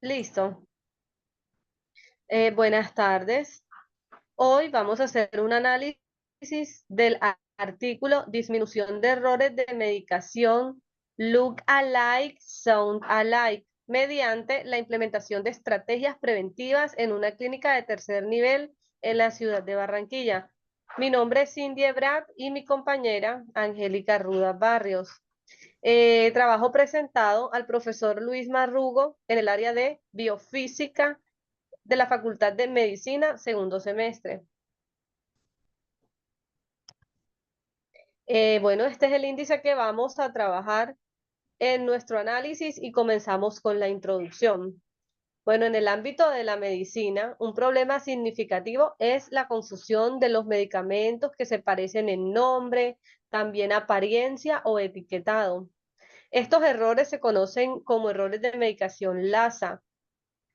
Listo. Buenas tardes. Hoy vamos a hacer un análisis del artículo Disminución de errores de medicación Look Alike, Sound Alike, mediante la implementación de estrategias preventivas en una clínica de tercer nivel en la ciudad de Barranquilla. Mi nombre es Cindy Ebrard y mi compañera Angélica Ruda Barrios. Trabajo presentado al profesor Luis Marrugo en el área de biofísica de la Facultad de Medicina, segundo semestre. Bueno, este es el índice que vamos a trabajar en nuestro análisis y comenzamos con la introducción. Bueno, en el ámbito de la medicina, un problema significativo es la confusión de los medicamentos que se parecen en nombre, también apariencia o etiquetado. Estos errores se conocen como errores de medicación LASA,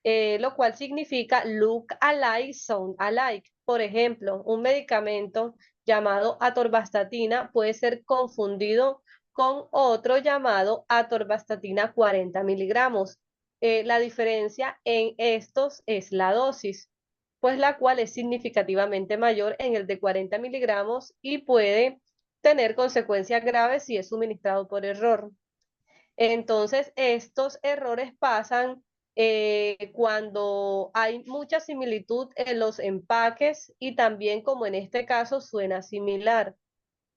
lo cual significa look alike, sound alike. Por ejemplo, un medicamento llamado atorvastatina puede ser confundido con otro llamado atorvastatina 40 miligramos. La diferencia en estos es la dosis, pues la cual es significativamente mayor en el de 40 miligramos y puede tener consecuencias graves si es suministrado por error. Entonces, estos errores pasan cuando hay mucha similitud en los empaques y también como en este caso suena similar.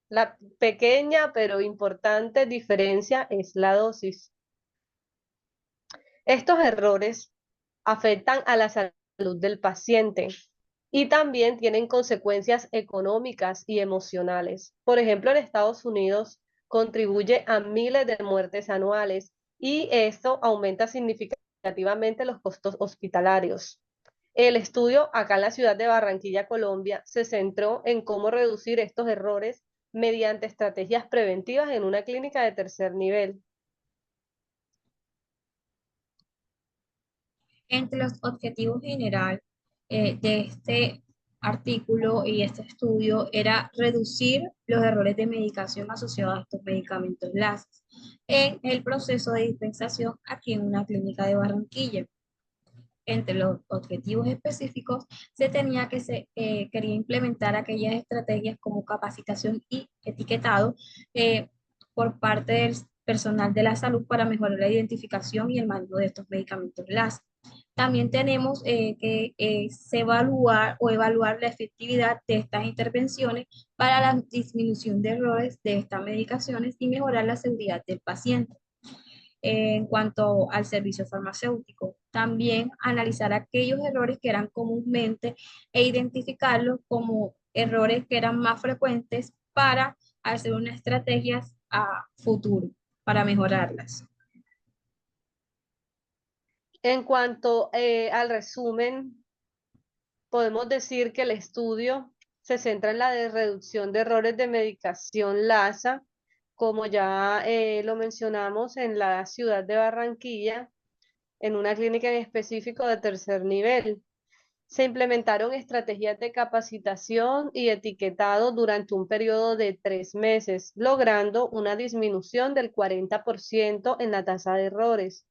La pequeña pero importante diferencia es la dosis. Estos errores afectan a la salud del paciente y también tienen consecuencias económicas y emocionales. Por ejemplo, en Estados Unidos contribuye a miles de muertes anuales y esto aumenta significativamente los costos hospitalarios. El estudio acá en la ciudad de Barranquilla, Colombia, se centró en cómo reducir estos errores mediante estrategias preventivas en una clínica de tercer nivel. Entre los objetivos general de este artículo y este estudio era reducir los errores de medicación asociados a estos medicamentos láser en el proceso de dispensación aquí en una clínica de Barranquilla. Entre los objetivos específicos se tenía que quería implementar aquellas estrategias como capacitación y etiquetado por parte del personal de la salud para mejorar la identificación y el manejo de estos medicamentos láser. También tenemos que evaluar o evaluar la efectividad de estas intervenciones para la disminución de errores de estas medicaciones y mejorar la seguridad del paciente. En cuanto al servicio farmacéutico, también analizar aquellos errores que eran comúnmente e identificarlos como errores que eran más frecuentes para hacer unas estrategias a futuro para mejorarlas. En cuanto al resumen, podemos decir que el estudio se centra en la reducción de errores de medicación LASA, como ya lo mencionamos en la ciudad de Barranquilla, en una clínica en específico de tercer nivel. Se implementaron estrategias de capacitación y etiquetado durante un periodo de 3 meses, logrando una disminución del 40% en la tasa de errores.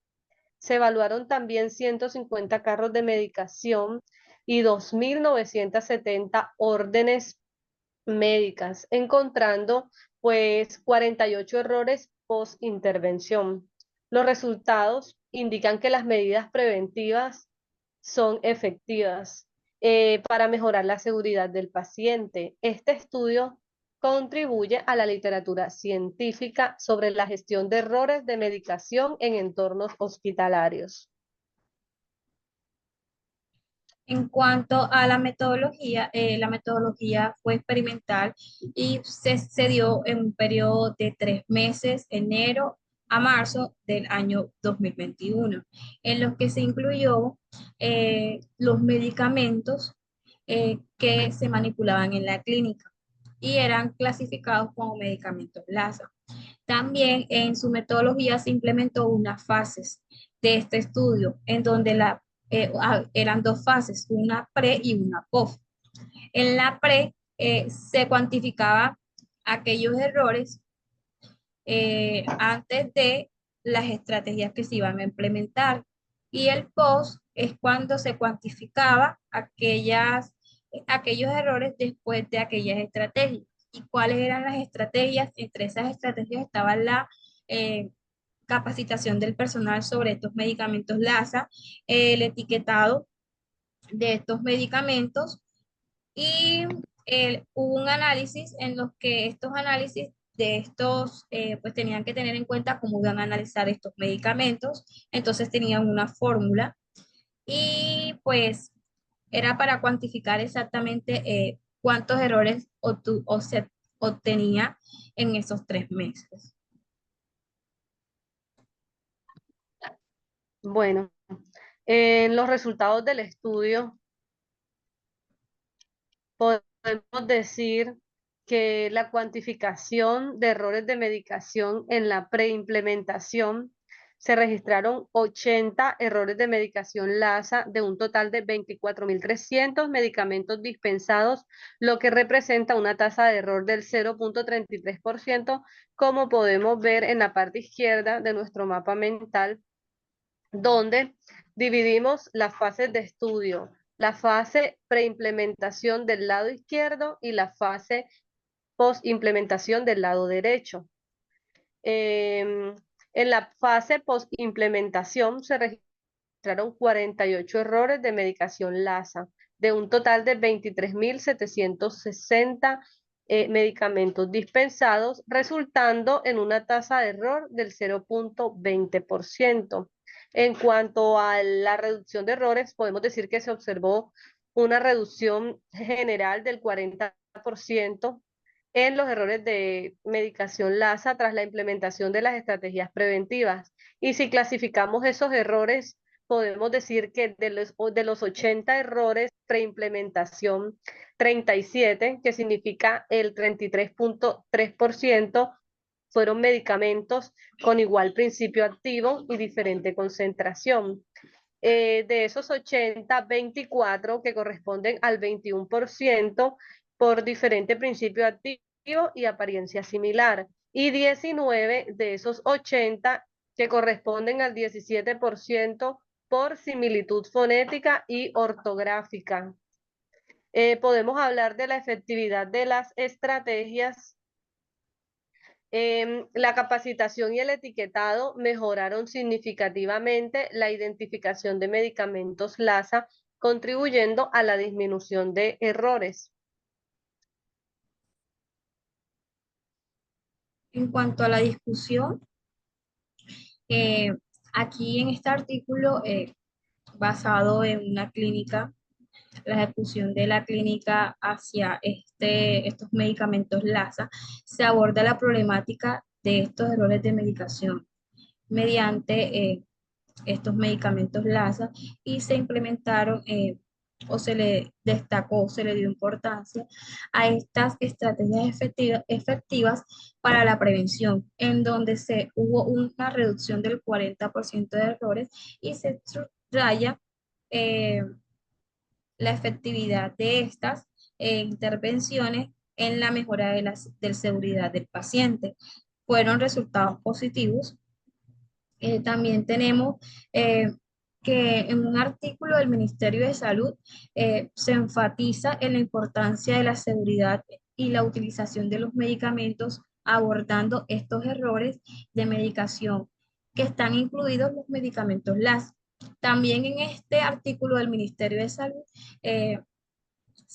Se evaluaron también 150 carros de medicación y 2.970 órdenes médicas, encontrando pues 48 errores post intervención. Los resultados indican que las medidas preventivas son efectivas para mejorar la seguridad del paciente. Este estudio contribuye a la literatura científica sobre la gestión de errores de medicación en entornos hospitalarios. En cuanto a la metodología fue experimental y se dio en un periodo de 3 meses, enero a marzo del año 2021, en los que se incluyó los medicamentos que se manipulaban en la clínica y eran clasificados como medicamentos LASA. También en su metodología se implementó unas fases de este estudio, en donde eran dos fases, una pre y una post. En la pre se cuantificaba aquellos errores antes de las estrategias que se iban a implementar. Y el post es cuando se cuantificaba aquellos errores después de aquellas estrategias. ¿Y cuáles eran las estrategias? Entre esas estrategias estaba la eh, capacitación del personal sobre estos medicamentos LASA, el etiquetado de estos medicamentos y hubo un análisis en los que estos análisis de estos, pues tenían que tener en cuenta cómo iban a analizar estos medicamentos, entonces tenían una fórmula y pues era para cuantificar exactamente cuántos errores se obtenía en esos 3 meses. Bueno, en los resultados del estudio podemos decir que la cuantificación de errores de medicación en la preimplementación se registraron 80 errores de medicación LASA de un total de 24.300 medicamentos dispensados, lo que representa una tasa de error del 0.33%, como podemos ver en la parte izquierda de nuestro mapa mental, donde dividimos las fases de estudio, la fase preimplementación del lado izquierdo y la fase postimplementación del lado derecho. En la fase postimplementación se registraron 48 errores de medicación LASA, de un total de 23.760 medicamentos dispensados, resultando en una tasa de error del 0.20%. En cuanto a la reducción de errores, podemos decir que se observó una reducción general del 40% en los errores de medicación LASA tras la implementación de las estrategias preventivas. Y si clasificamos esos errores, podemos decir que de los 80 errores preimplementación, 37, que significa el 33.3%, fueron medicamentos con igual principio activo y diferente concentración. De esos 80, 24 que corresponden al 21% por diferente principio activo y apariencia similar. Y 19 de esos 80 que corresponden al 17% por similitud fonética y ortográfica. Podemos hablar de la efectividad de las estrategias. La capacitación y el etiquetado mejoraron significativamente la identificación de medicamentos LASA, contribuyendo a la disminución de errores. En cuanto a la discusión, eh, aquí en este artículo, basado en una clínica, la ejecución de la clínica hacia estos medicamentos LASA, se aborda la problemática de estos errores de medicación mediante estos medicamentos LASA y se implementaron o se le destacó, se le dio importancia a estas estrategias efectivas para la prevención, en donde hubo una reducción del 40% de errores y se subraya eh, la efectividad de estas intervenciones en la mejora de seguridad del paciente. Fueron resultados positivos. También tenemos eh, que en un artículo del Ministerio de Salud se enfatiza en la importancia de la seguridad y la utilización de los medicamentos abordando estos errores de medicación que están incluidos los medicamentos LAS. También en este artículo del Ministerio de Salud eh,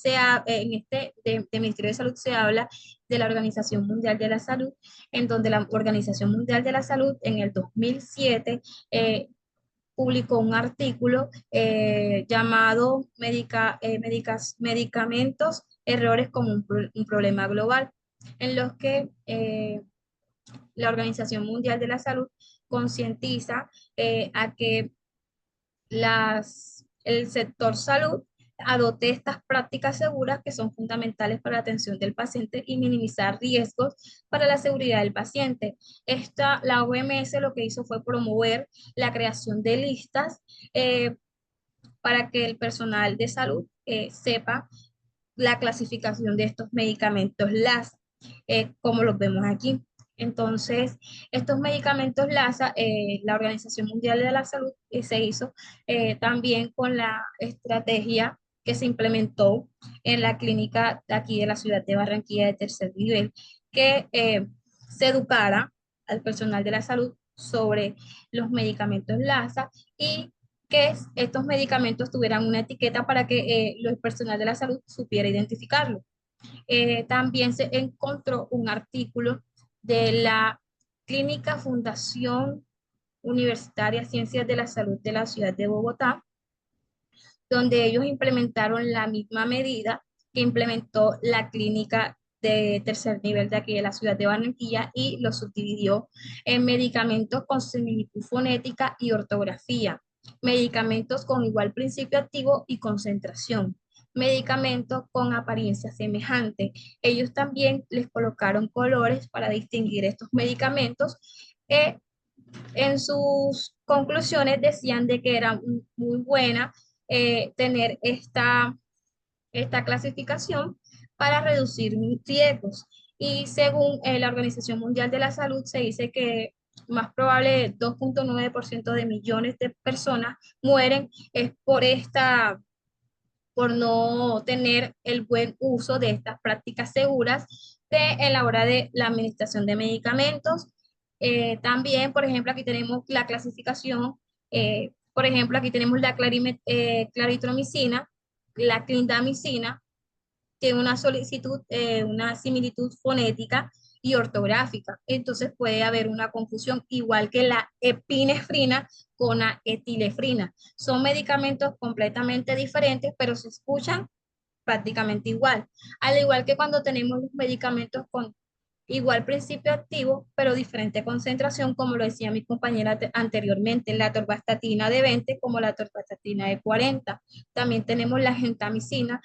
en de Ministerio de Salud se habla de la Organización Mundial de la Salud, en donde la Organización Mundial de la Salud en el 2007 publicó un artículo llamado Medicamentos, Errores como un problema global, en los que la Organización Mundial de la Salud concientiza a que el sector salud adopte estas prácticas seguras que son fundamentales para la atención del paciente y minimizar riesgos para la seguridad del paciente. La OMS lo que hizo fue promover la creación de listas para que el personal de salud sepa la clasificación de estos medicamentos, como los vemos aquí. Entonces, estos medicamentos LASA, la Organización Mundial de la Salud se hizo también con la estrategia que se implementó en la clínica de aquí de la ciudad de Barranquilla de tercer nivel, que se educara al personal de la salud sobre los medicamentos LASA y que estos medicamentos tuvieran una etiqueta para que el personal de la salud supiera identificarlo. También se encontró un artículo de la Clínica Fundación Universitaria Ciencias de la Salud de la ciudad de Bogotá, donde ellos implementaron la misma medida que implementó la clínica de tercer nivel de aquí de la ciudad de Barranquilla y lo subdividió en medicamentos con similitud fonética y ortografía, medicamentos con igual principio activo y concentración, medicamentos con apariencia semejante. Ellos también les colocaron colores para distinguir estos medicamentos. En sus conclusiones decían de que era muy buena tener esta clasificación para reducir riesgos. Y según la Organización Mundial de la Salud, se dice que más probable 2,9% de millones de personas mueren es por no tener el buen uso de estas prácticas seguras en la hora de la administración de medicamentos. También, por ejemplo, aquí tenemos la clasificación, por ejemplo, aquí tenemos la claritromicina, la clindamicina, tiene una solicitud, una similitud fonética y ortográfica. Entonces puede haber una confusión, igual que la epinefrina con la etilefrina. Son medicamentos completamente diferentes, pero se escuchan prácticamente igual. Al igual que cuando tenemos los medicamentos con igual principio activo, pero diferente concentración, como lo decía mi compañera anteriormente, la atorvastatina de 20 como la atorvastatina de 40. También tenemos la gentamicina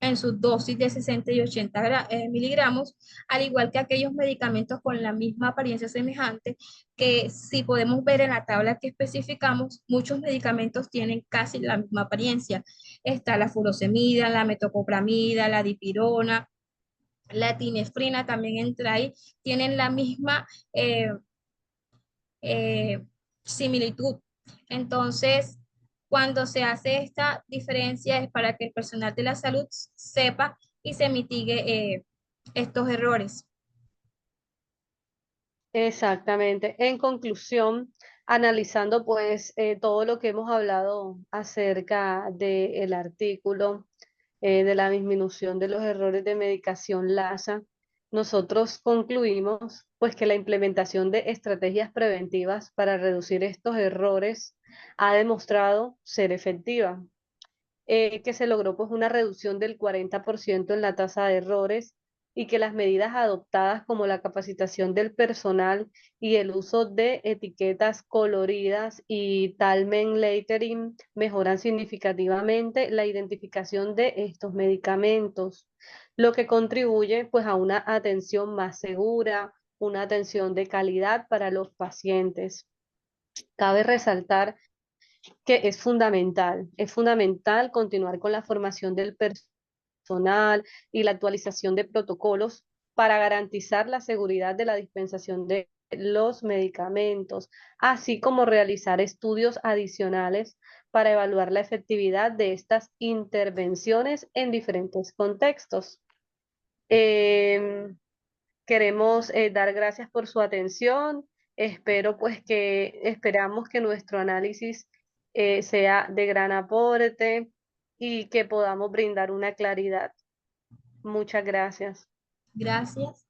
en sus dosis de 60 y 80 miligramos, al igual que aquellos medicamentos con la misma apariencia semejante, que si podemos ver en la tabla que especificamos, muchos medicamentos tienen casi la misma apariencia. Está la furosemida, la metoclopramida, la dipirona, la tinefrina también entra ahí, tienen la misma eh, similitud. Entonces, cuando se hace esta diferencia es para que el personal de la salud sepa y se mitigue estos errores. Exactamente. En conclusión, analizando pues todo lo que hemos hablado acerca del artículo de la disminución de los errores de medicación LASA, nosotros concluimos pues que la implementación de estrategias preventivas para reducir estos errores ha demostrado ser efectiva, que se logró pues una reducción del 40% en la tasa de errores y que las medidas adoptadas como la capacitación del personal y el uso de etiquetas coloridas y talmen lettering mejoran significativamente la identificación de estos medicamentos, lo que contribuye pues a una atención más segura, una atención de calidad para los pacientes. Cabe resaltar que es fundamental continuar con la formación del personal y la actualización de protocolos para garantizar la seguridad de la dispensación de los medicamentos, así como realizar estudios adicionales para evaluar la efectividad de estas intervenciones en diferentes contextos. Em, Queremos dar gracias por su atención. Esperamos que nuestro análisis sea de gran aporte y que podamos brindar una claridad. Muchas gracias. Gracias.